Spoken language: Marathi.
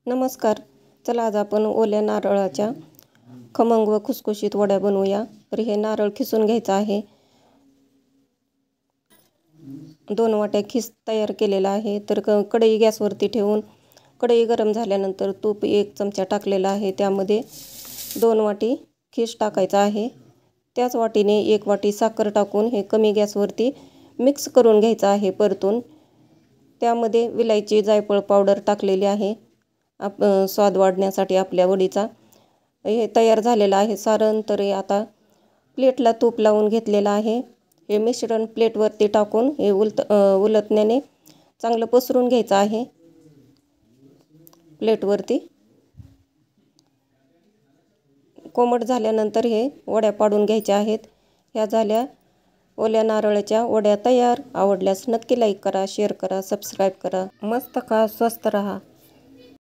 नमस्कार. चला आज आपण ओल्या नारळाच्या खमंग व खुसखुशीत वड्या बनवूया. तर हे नारळ खिसून घ्यायचं आहे. 2 वाट्या खिस तयार केलेला आहे. तर कढई गॅसवरती ठेवून कढई गरम झाल्यानंतर तूप 1 चमचा टाकलेला आहे. त्यामध्ये 2 वाटी खिस टाकायचा आहे. त्याच वाटीने 1 वाटी साखर टाकून हे कमी गॅसवरती मिक्स करून घ्यायचं आहे परतून. त्यामध्ये विलायची जायफळ पावडर टाकलेली आहे स्वाद वाढण्यासाठी आपल्या वडीचा. हे तयार झालेलं आहे सारण. तर आता प्लेटला तूप लावून घेतलेलं आहे. हे मिश्रण प्लेटवरती टाकून हे उलटण्याने चांगलं पसरून घ्यायचं आहे प्लेटवरती. कोमट झाल्यानंतर हे वड्या पाडून घ्यायच्या आहेत. ह्या झाल्या ओल्या नारळाच्या वड्या तयार. आवडल्यास नक्की लाईक करा, शेअर करा, सबस्क्राईब करा. मस्त खा, स्वस्त रहा.